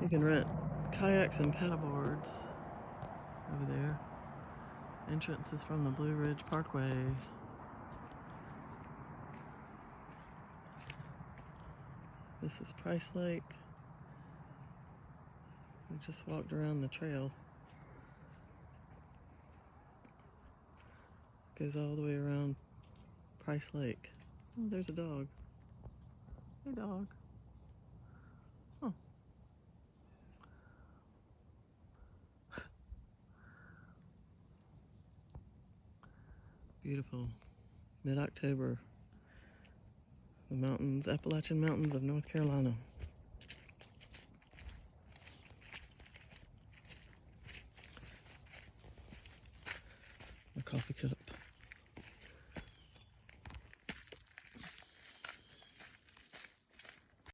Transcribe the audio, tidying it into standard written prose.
You can rent kayaks and paddleboards over there. Entrance is from the Blue Ridge Parkway. This is Price Lake. We just walked around the trail. Goes all the way around Price Lake. Oh, there's a dog. Hey, dog. Oh. Beautiful. Mid-October. The mountains, Appalachian Mountains of North Carolina. A coffee cup.